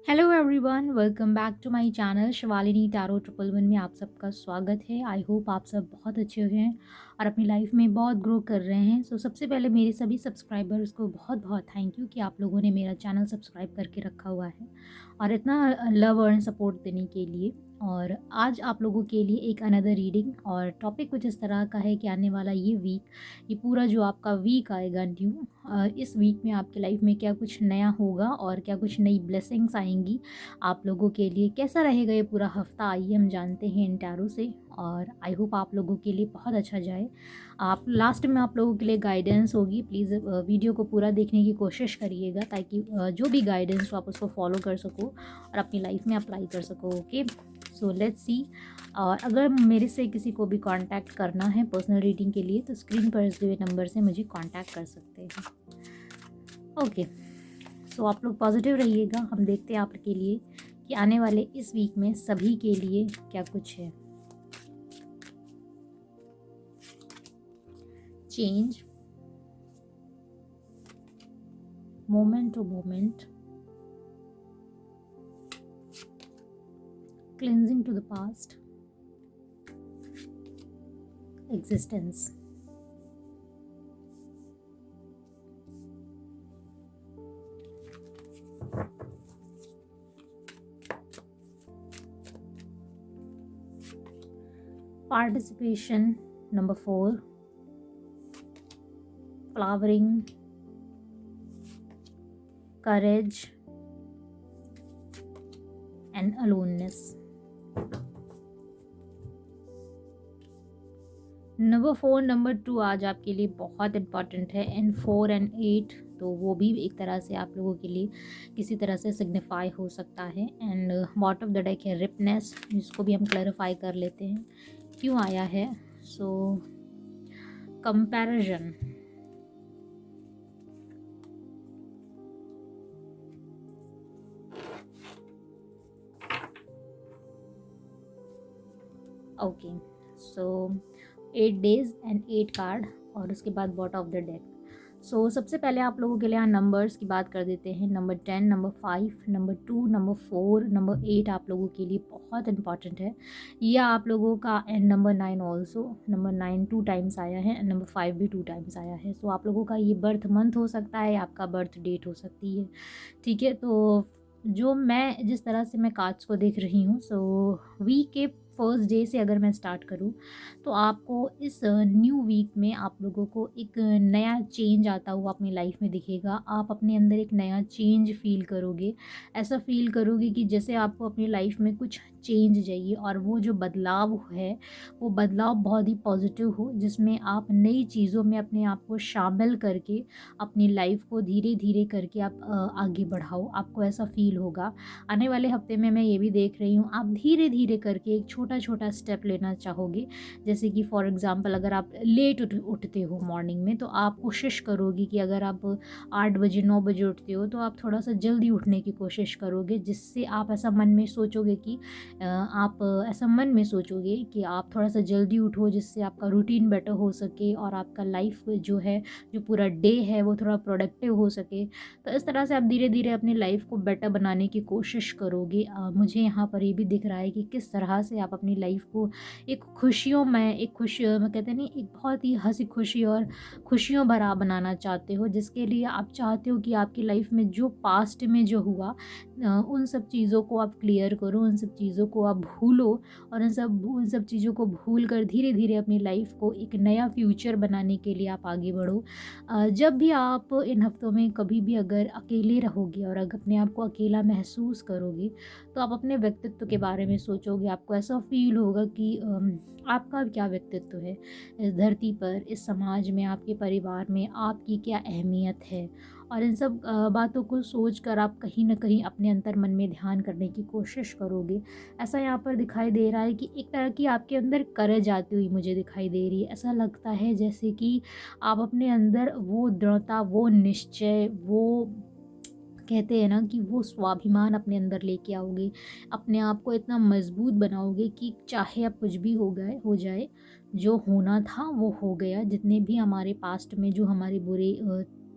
Hello everyone, welcome back to my channel Shivalini tarot triple one में आप सबका स्वागत है। आई होप आप सब बहुत अच्छे हैं और अपनी लाइफ में बहुत ग्रो कर रहे हैं। सबसे पहले मेरे सभी सब्सक्राइबर्स को बहुत बहुत थैंक यू कि आप लोगों ने मेरा चैनल सब्सक्राइब करके रखा हुआ है और इतना लव और सपोर्ट देने के लिए। और आज आप लोगों के लिए एक अनदर रीडिंग और टॉपिक कुछ इस तरह का है कि आने वाला ये वीक, ये पूरा जो आपका वीक आएगा न्यू, इस वीक में आपकी लाइफ में क्या कुछ नया होगा और क्या कुछ नई ब्लेसिंग्स आएंगी आप लोगों के लिए। कैसा रहेगा ये पूरा हफ्ता, आइए हम जानते हैं इन टैरो से। और आई होप आप लोगों के लिए बहुत अच्छा जाए। आप लास्ट में आप लोगों के लिए गाइडेंस होगी, प्लीज़ वीडियो को पूरा देखने की कोशिश करिएगा ताकि जो भी गाइडेंस हो आप उसको फॉलो कर सको और अपनी लाइफ में अप्लाई कर सको। Okay, so let's see. और अगर मेरे से किसी को भी कांटेक्ट करना है पर्सनल रीडिंग के लिए तो स्क्रीन पर इस दिए हुए नंबर से मुझे कांटेक्ट कर सकते हैं। ओके, सो आप लोग पॉजिटिव रहिएगा। हम देखते हैं आपके लिए कि आने वाले इस वीक में सभी के लिए क्या कुछ है। Change, moment to moment, cleansing to the past, existence, participation, number 4, flowering, courage and aloneness. Number 4, number 2 आज आपके लिए बहुत इम्पॉर्टेंट है। एंड 4 एंड 8 तो वो भी एक तरह से आप लोगों के लिए किसी तरह से सिग्निफाई हो सकता है। And bottom of the deck है रिपनेस, जिसको भी हम क्लैरिफाई कर लेते हैं क्यों आया है। So comparison, okay, so 8 days and 8 card और उसके बाद बॉटम ऑफ द डेक। सबसे पहले आप लोगों के लिए यहाँ नंबर्स की बात कर देते हैं। Number 10, number 5, number 2, number 4, number 8 आप लोगों के लिए बहुत इंपॉर्टेंट है। यह आप लोगों का, and number 9 also. Number 9 2 times आया है एंड नंबर 5 भी 2 टाइम्स आया है। आप लोगों का ये बर्थ मंथ हो सकता है, आपका बर्थ डेट हो सकती है। ठीक है, तो जो मैं जिस तरह से मैं कार्ड्स को देख रही हूँ, वीक के फर्स्ट डे से अगर मैं स्टार्ट करूँ तो आपको इस न्यू वीक में आप लोगों को एक नया चेंज आता हुआ अपनी लाइफ में दिखेगा। आप अपने अंदर एक नया चेंज फील करोगे। ऐसा फील करोगे कि जैसे आपको अपनी लाइफ में कुछ चेंज चाहिए और वो जो बदलाव है वो बदलाव बहुत ही पॉजिटिव हो, जिसमें आप नई चीज़ों में अपने आप को शामिल करके अपनी लाइफ को धीरे धीरे करके आप आगे बढ़ाओ। आपको ऐसा फील होगा। आने वाले हफ्ते में मैं ये भी देख रही हूँ, आप धीरे धीरे करके एक छोटा छोटा स्टेप लेना चाहोगे। जैसे कि फॉर एग्ज़ाम्पल अगर आप लेट उठते हो मॉर्निंग में तो आप कोशिश करोगे कि अगर आप 8 बजे 9 बजे उठते हो तो आप थोड़ा सा जल्दी उठने की कोशिश करोगे, जिससे आप ऐसा मन में सोचोगे कि आप ऐसा मन में सोचोगे कि आप थोड़ा सा जल्दी उठो, जिससे आपका रूटीन बेटर हो सके और आपका लाइफ जो है, जो पूरा डे है वो थोड़ा प्रोडक्टिव हो सके। तो इस तरह से आप धीरे धीरे अपनी लाइफ को बेटर बनाने की कोशिश करोगे। मुझे यहाँ पर ये भी दिख रहा है कि किस तरह से आप अपनी लाइफ को एक खुशियों में, एक खुशी में कहते हैं नहीं, एक बहुत ही हंसी खुशी और खुशियों भरा बनाना चाहते हो, जिसके लिए आप चाहते हो कि आपकी लाइफ में जो पास्ट में जो हुआ उन सब चीज़ों को आप क्लियर करो, उन सब चीज़ों को आप भूलो और उन सब चीज़ों को भूल कर धीरे धीरे अपनी लाइफ को एक नया फ्यूचर बनाने के लिए आप आगे बढ़ो। जब भी आप इन हफ्तों में कभी भी अगर अकेले रहोगे और अगर अपने आप को अकेला महसूस करोगे तो आप अपने व्यक्तित्व के बारे में सोचोगे। आपको ऐसा फील होगा कि आपका क्या व्यक्तित्व है इस धरती पर, इस समाज में, आपके परिवार में आपकी क्या अहमियत है। और इन सब बातों को सोच कर आप कहीं ना कहीं अपने अंतर मन में ध्यान करने की कोशिश करोगे। ऐसा यहाँ पर दिखाई दे रहा है कि एक तरह की आपके अंदर करेज आती हुई मुझे दिखाई दे रही है। ऐसा लगता है जैसे कि आप अपने अंदर वो दृढ़ता, वो निश्चय, वो कहते हैं ना कि वो स्वाभिमान अपने अंदर लेके आओगे। अपने आप को इतना मजबूत बनाओगे कि चाहे अब कुछ भी हो जाए, जो होना था वो हो गया। जितने भी हमारे पास्ट में जो हमारे बुरे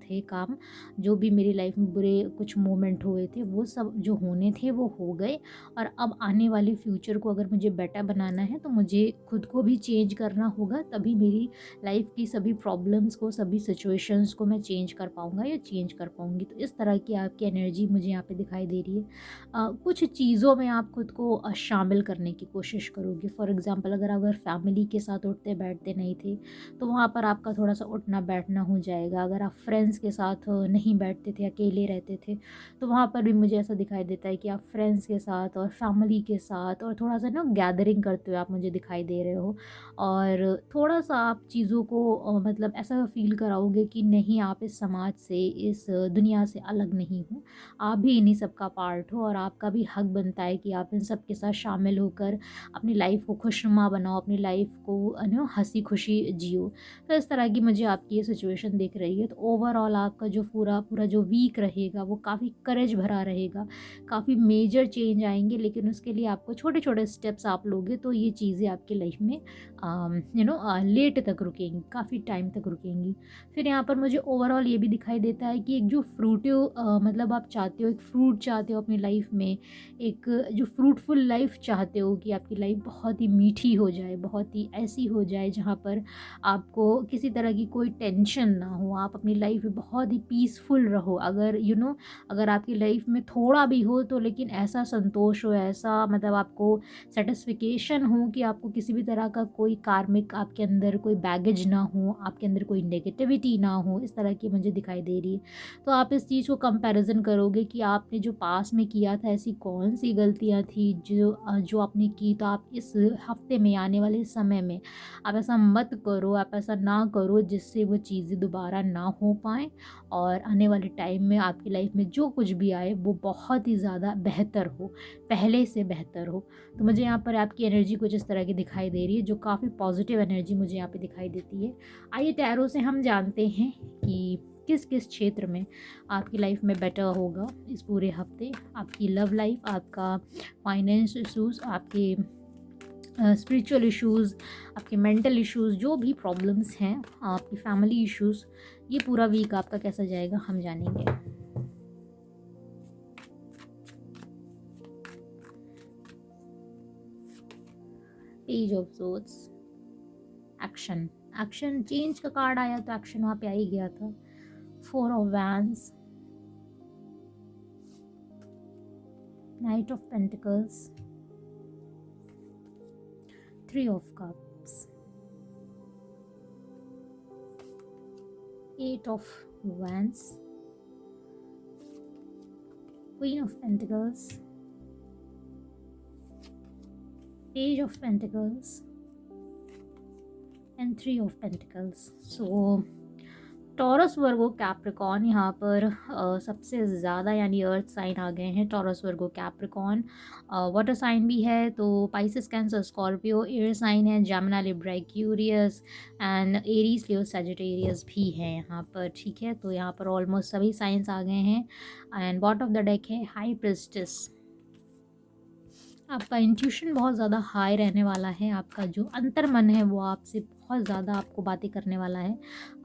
थे काम, जो भी मेरी लाइफ में बुरे कुछ मोमेंट हुए थे वो सब जो होने थे वो हो गए। और अब आने वाले फ्यूचर को अगर मुझे बेटर बनाना है तो मुझे खुद को भी चेंज करना होगा, तभी मेरी लाइफ की सभी प्रॉब्लम्स को, सभी सिचुएशंस को मैं चेंज कर पाऊँगा या चेंज कर पाऊँगी। तो इस तरह की आपकी एनर्जी मुझे यहाँ पे दिखाई दे रही है। कुछ चीज़ों में आप खुद को शामिल करने की कोशिश करोगे। फॉर एग्ज़ाम्पल अगर फैमिली के साथ उठते बैठते नहीं थे तो वहाँ पर आपका थोड़ा-सा उठना बैठना हो जाएगा। अगर आप फ्रेंड्स के साथ नहीं बैठते थे, अकेले रहते थे, तो वहाँ पर भी मुझे ऐसा दिखाई देता है कि आप फ्रेंड्स के साथ और फैमिली के साथ और थोड़ा-सा ना गैदरिंग करते हुए आप मुझे दिखाई दे रहे हो। और थोड़ा-सा आप चीज़ों को मतलब ऐसा फ़ील कराओगे कि नहीं, आप इस समाज से, इस दुनिया से अलग नहीं हो। आप भी इन्हीं सब का पार्ट हो और आपका भी हक बनता है कि आप इन सब के साथ शामिल होकर अपनी लाइफ को खुशनुमा बनाओ, अपनी लाइफ को हँसी खुशी जियो। तो इस तरह की मुझे आपकी ये सिचुएशन दिख रही है। तो ओवरऑल आपका जो पूरा पूरा जो वीक रहेगा वो काफ़ी करेज भरा रहेगा, काफ़ी मेजर चेंज आएंगे, लेकिन उसके लिए आपको छोटे छोटे स्टेप्स आप लोगे तो ये चीज़ें आपकी लाइफ में लेट तक रुकेंगी, काफ़ी टाइम तक रुकेंगी। फिर यहाँ पर मुझे ओवरऑल ये भी दिखाई देता है कि एक जो मतलब आप चाहते हो, एक फ्रूट चाहते हो अपनी लाइफ में, एक जो फ्रूटफुल लाइफ चाहते हो कि आपकी लाइफ बहुत ही मीठी हो जाए, बहुत ही ऐसी हो जाए जहाँ पर आपको किसी तरह की कोई टेंशन ना हो, आप अपनी लाइफ में बहुत ही पीसफुल रहो। अगर अगर आपकी लाइफ में थोड़ा भी हो तो लेकिन ऐसा संतोष हो, ऐसा मतलब आपको सेटिस्फिकेशन हो कि आपको किसी भी तरह का कोई कार्मिक आपके अंदर कोई बैगेज ना हो, आपके अंदर कोई नेगेटिविटी ना हो, इस तरह की मुझे दिखाई दे रही है। तो आप इस चीज़ को कंपैरिज़न करोगे कि आपने जो पास में किया था ऐसी कौन सी गलतियाँ थी जो आपने की, तो आप इस हफ्ते में, आने वाले समय में आप ऐसा मत करो, आप ऐसा ना करो जिससे वो चीज़ें दोबारा ना हो पाएँ और आने वाले टाइम में आपकी लाइफ में जो कुछ भी आए वो बहुत ही ज़्यादा बेहतर हो, पहले से बेहतर हो। तो मुझे यहाँ पर आपकी एनर्जी कुछ इस तरह की दिखाई दे रही है, जो काफ़ी पॉजिटिव एनर्जी मुझे यहाँ पे दिखाई देती है। आइए टैरो से हम जानते हैं कि किस किस क्षेत्र में आपकी लाइफ में बेटर होगा इस पूरे हफ्ते। आपकी लव लाइफ, आपका फाइनेंस इशूज़, आपके स्पिरिचुअल इश्यूज़, आपके मेंटल इश्यूज़, जो भी प्रॉब्लम्स हैं, आपकी फैमिली इश्यूज़, ये पूरा वीक आपका कैसा जाएगा हम जानेंगे। Page of swords, action. Action change का कार्ड आया तो एक्शन वहाँ पे आ ही गया था। 4 of wands, night of pentacles, 3 of cups, 8 of wands, queen of pentacles, page of pentacles and 3 of pentacles. So taurus Virgo Capricorn यहाँ पर सबसे ज़्यादा यानी अर्थ साइन आ गए हैं। Taurus Virgo Capricorn water sign भी है तो Pisces, Cancer, Scorpio, air sign है, Gemini, Libra, Aquarius and Aries, Leo, Sagittarius भी है यहाँ पर। ठीक है, तो यहाँ पर ऑलमोस्ट सभी साइंस आ गए हैं। And bottom of the deck है हाई प्रिस्टेस। आपका इंट्यूशन बहुत ज़्यादा हाई रहने वाला है, आपका जो अंतर्मन है वो आपसे बहुत ज़्यादा आपको बातें करने वाला है,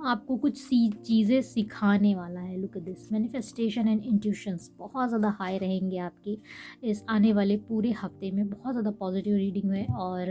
आपको कुछ चीज़ें सिखाने वाला है। Look at this, manifestation and intuitions बहुत ज़्यादा हाई रहेंगे आपकी इस आने वाले पूरे हफ्ते में। बहुत ज़्यादा पॉजिटिव रीडिंग है। और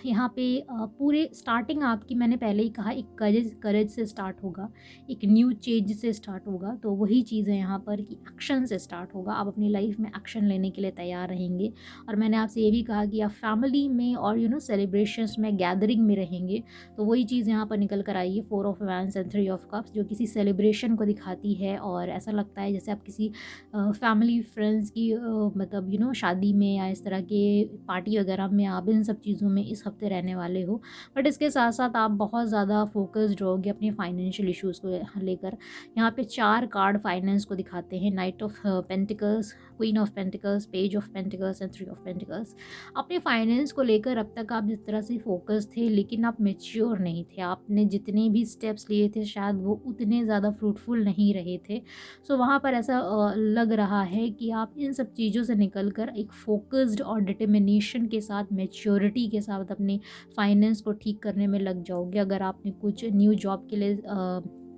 यहाँ पे पूरे स्टार्टिंग आपकी, मैंने पहले ही कहा, एक करेज से स्टार्ट होगा, एक न्यू चेंज से स्टार्ट होगा। तो वही चीज़ है यहाँ पर कि एक्शन से स्टार्ट होगा। आप अपनी लाइफ में एक्शन लेने के लिए तैयार रहेंगे। और मैंने आपसे ये भी कहा कि आप फैमिली में और सेलिब्रेशंस में, गैदरिंग में रहेंगे। तो वही चीज़ यहाँ पर निकल कर आई है, 4 of wands and 3 of cups, जो किसी सेलिब्रेशन को दिखाती है। और ऐसा लगता है जैसे आप किसी फैमिली फ्रेंड्स की मतलब शादी में या इस तरह के पार्टी वगैरह में आप इन सब चीज़ों में इस हफ्ते रहने वाले हो। बट इसके साथ साथ आप बहुत ज़्यादा फोकस्ड रहोगे अपने फाइनेंशियल इश्यूज़ को लेकर। यहाँ पे 4 कार्ड फाइनेंस को दिखाते हैं, night of pentacles, queen of pentacles, page of pentacles and 3 of pentacles. अपने फाइनेंस को लेकर अब तक आप जिस तरह से फोकस थे, लेकिन आप मेच्योर नहीं थे। आपने जितने भी स्टेप्स लिए थे शायद वो उतने ज़्यादा फ्रूटफुल नहीं रहे थे। सो वहाँ पर ऐसा लग रहा है कि आप इन सब चीज़ों से निकल कर एक फोकस्ड और डिटर्मिनेशन के साथ, मैच्योरिटी के साथ अपने फाइनेंस को ठीक करने में लग जाओगे। अगर आपने कुछ न्यू जॉब के लिए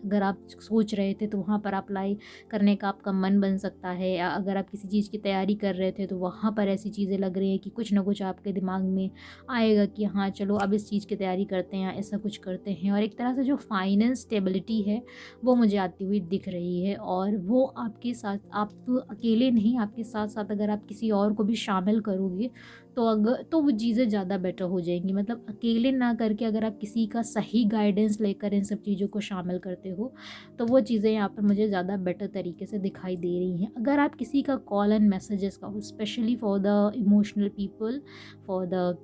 अगर आप सोच रहे थे तो वहाँ पर अप्लाई करने का आपका मन बन सकता है, या अगर आप किसी चीज़ की तैयारी कर रहे थे तो वहाँ पर ऐसी चीज़ें लग रही हैं कि कुछ ना कुछ आपके दिमाग में आएगा कि हाँ चलो अब इस चीज़ की तैयारी करते हैं या ऐसा कुछ करते हैं। और एक तरह से जो फाइनेंस स्टेबिलिटी है वो मुझे आती हुई दिख रही है, और वो आपके साथ, आप अकेले नहीं, आपके साथ साथ अगर आप किसी और को भी शामिल करोगे तो वो चीज़ें ज़्यादा बेटर हो जाएंगी। मतलब अकेले ना करके अगर आप किसी का सही गाइडेंस लेकर इन सब चीज़ों को शामिल करते हो तो वो चीज़ें यहाँ पर मुझे ज़्यादा बेटर तरीके से दिखाई दे रही हैं। अगर आप किसी का कॉल एंड मैसेजेस का, specially for the emotional people, for the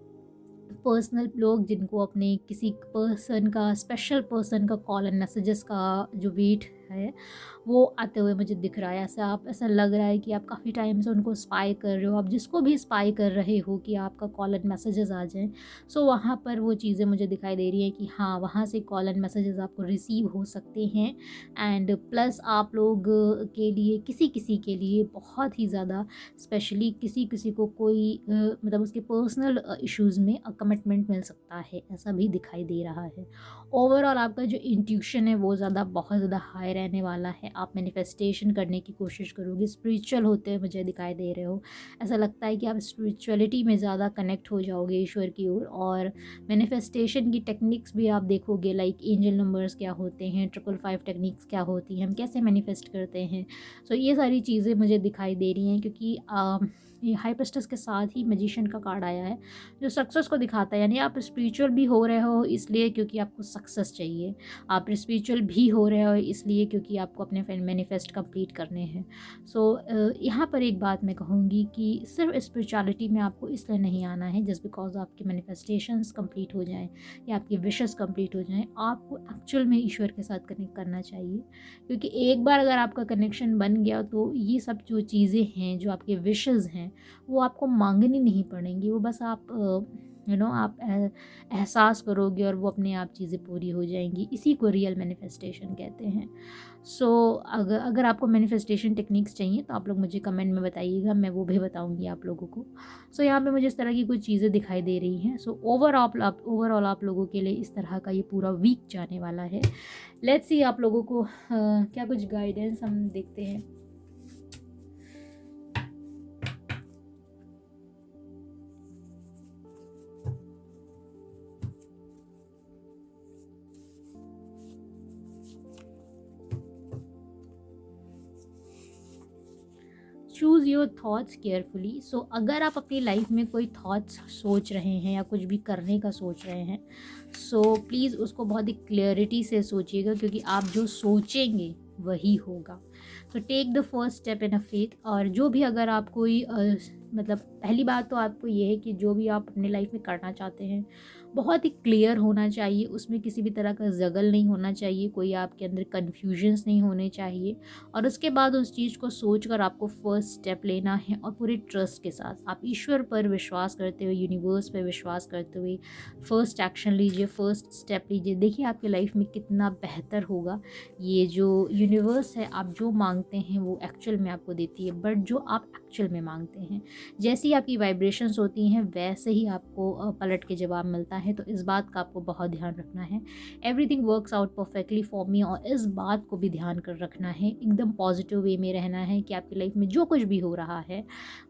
personal लोग जिनको अपने किसी पर्सन का, स्पेशल पर्सन का कॉल एंड मैसेजेस का जो वेट है वो आते हुए मुझे दिख रहा है। ऐसा लग रहा है कि आप काफ़ी टाइम से उनको स्पाई कर रहे हो, आप जिसको भी स्पाई कर रहे हो कि आपका कॉल एंड मैसेजेस आ जाएं। सो वहाँ पर वो चीज़ें मुझे दिखाई दे रही हैं कि हाँ, वहाँ से कॉल एंड मैसेजेस आपको रिसीव हो सकते हैं। एंड प्लस आप लोग के लिए, किसी किसी के लिए बहुत ही ज़्यादा, स्पेशली किसी किसी को कोई मतलब उसके पर्सनल इश्यूज़ में कमिटमेंट मिल सकता है, ऐसा भी दिखाई दे रहा है। ओवरऑल आपका जो इंट्यूशन है वो बहुत ज़्यादा हाई रहने वाला है। आप मैनिफेस्टेशन करने की कोशिश करोगे, स्पिरिचुअल होते हुए मुझे दिखाई दे रहे हो। ऐसा लगता है कि आप स्पिरिचुअलिटी में ज़्यादा कनेक्ट हो जाओगे ईश्वर की ओर। और मैनिफेस्टेशन की टेक्निक्स भी आप देखोगे, लाइक एंजल नंबर्स क्या होते हैं, 555 टेक्निक्स क्या होती हैं, हम कैसे मैनिफेस्ट करते हैं। सो ये सारी चीज़ें मुझे दिखाई दे रही हैं, क्योंकि ये हाई प्रेस्टिस के साथ ही मैजिशियन का कार्ड आया है जो सक्सेस को दिखाता है। यानी आप स्पिरिचुअल भी हो रहे हो इसलिए क्योंकि आपको सक्सेस चाहिए, आप स्पिरिचुअल भी हो रहे हो इसलिए क्योंकि आपको अपने मैनिफेस्ट कंप्लीट करने हैं। सो यहाँ पर एक बात मैं कहूँगी कि सिर्फ स्पिरिचुअलिटी में आपको इसलिए नहीं आना है जस्ट बिकॉज आपके मैनिफेस्टेशंस कंप्लीट हो जाएं या आपकी विशेस कंप्लीट हो जाएं। आपको एक्चुअल में ईश्वर के साथ कनेक्ट करना चाहिए, क्योंकि एक बार अगर आपका कनेक्शन बन गया तो ये सब जो चीज़ें हैं, जो आपके विशेस हैं, वो आपको मांगनी नहीं पड़ेंगी। वो बस आप आप एहसास करोगे और वो अपने आप चीज़ें पूरी हो जाएंगी। इसी को रियल मैनिफेस्टेशन कहते हैं। सो अगर आपको मैनिफेस्टेशन टेक्निक्स चाहिए तो आप लोग मुझे कमेंट में बताइएगा, मैं वो भी बताऊंगी आप लोगों को। सो यहाँ पे मुझे इस तरह की कुछ चीज़ें दिखाई दे रही हैं। सो ओवरऑल आप लोगों के लिए इस तरह का ये पूरा वीक जाने वाला है। लेट्स सी आप लोगों को क्या कुछ गाइडेंस हम देखते हैं। Choose your thoughts carefully. So अगर आप अपनी लाइफ में कोई थॉट्स सोच रहे हैं या कुछ भी करने का सोच रहे हैं, सो प्लीज़ उसको बहुत ही क्लियरिटी से सोचिएगा, क्योंकि आप जो सोचेंगे वही होगा। So take the first step in a faith. और जो भी, अगर आप कोई मतलब पहली बात तो आपको ये है कि जो भी आप अपनी लाइफ में करना चाहते हैं बहुत ही क्लियर होना चाहिए, उसमें किसी भी तरह का जगल नहीं होना चाहिए, कोई आपके अंदर कन्फ्यूजन्स नहीं होने चाहिए। और उसके बाद उस चीज़ को सोचकर आपको फर्स्ट स्टेप लेना है, और पूरे ट्रस्ट के साथ आप ईश्वर पर विश्वास करते हुए, यूनिवर्स पर विश्वास करते हुए फर्स्ट एक्शन लीजिए, फर्स्ट स्टेप लीजिए। देखिए आपकी लाइफ में कितना बेहतर होगा। ये जो यूनिवर्स है, आप जो मांगते हैं वो एक्चुअल में आपको देती है, बट जो आप एक्चुअल में मांगते हैं, जैसी आपकी वाइब्रेशंस होती हैं वैसे ही आपको पलट के जवाब मिलता है। तो इस बात का आपको बहुत ध्यान रखना है। Everything works out perfectly for me, और इस बात को भी ध्यान कर रखना है, एकदम पॉजिटिव वे में रहना है कि आपकी लाइफ में जो कुछ भी हो रहा है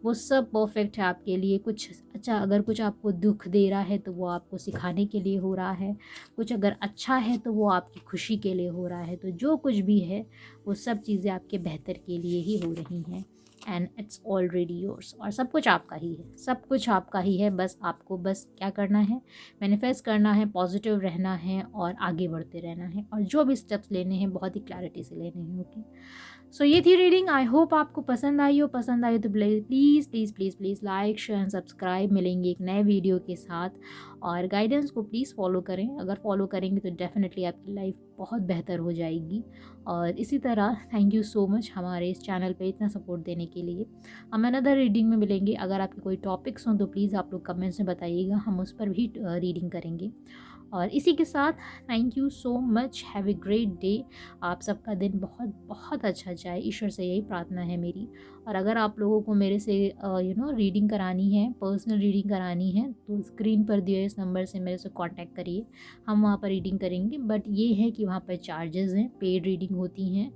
वो सब परफेक्ट है आपके लिए। कुछ अच्छा, अगर कुछ आपको दुख दे रहा है तो वो आपको सिखाने के लिए हो रहा है, कुछ अगर अच्छा है तो वो आपकी खुशी के लिए हो रहा है। तो जो कुछ भी है वो सब चीज़ें आपके बेहतर के लिए ही हो रही हैं, एंड इट्स ऑलरेडी योर्स। और सब कुछ आपका ही है, सब कुछ आपका ही है। बस आपको बस क्या करना है, मैनिफेस्ट करना है, पॉजिटिव रहना है और आगे बढ़ते रहना है, और जो भी स्टेप्स लेने हैं बहुत ही क्लैरिटी से लेने हैं। ओके, सो ये थी रीडिंग। आई होप आपको पसंद आई हो। पसंद आई हो तो please please please please like, share and subscribe. मिलेंगे एक नए वीडियो के साथ, और गाइडेंस को प्लीज़ फॉलो करें। अगर फॉलो करेंगे तो डेफिनेटली आपकी लाइफ बहुत बेहतर हो जाएगी। और इसी तरह थैंक यू सो मच हमारे इस चैनल पे इतना सपोर्ट देने के लिए। हम अनदर रीडिंग में मिलेंगे। अगर आपके कोई टॉपिक्स हों तो प्लीज़ आप लोग कमेंट्स में बताइएगा, हम उस पर भी रीडिंग करेंगे। और इसी के साथ thank you so much, have a great day. आप सबका दिन बहुत बहुत अच्छा जाए, ईश्वर से यही प्रार्थना है मेरी। और अगर आप लोगों को मेरे से रीडिंग करानी है, पर्सनल रीडिंग करानी है, तो स्क्रीन पर दिए इस नंबर से मेरे से कांटेक्ट करिए, हम वहाँ पर रीडिंग करेंगे। बट ये है कि वहाँ पर चार्जेस हैं, पेड रीडिंग होती हैं,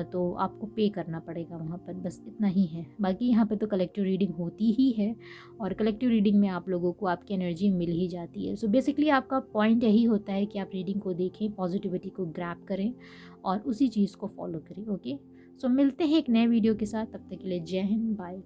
तो आपको पे करना पड़ेगा वहाँ पर, बस इतना ही है। बाकी यहाँ पे तो कलेक्टिव रीडिंग होती ही है, और कलेक्टिव रीडिंग में आप लोगों को आपकी एनर्जी मिल ही जाती है। सो बेसिकली आपका पॉइंट यही होता है कि आप रीडिंग को देखें, पॉजिटिविटी को ग्रैब करें और उसी चीज़ को फॉलो करें। ओके, सो मिलते हैं एक नए वीडियो के साथ, तब तक के लिए जय हिंद, बाय।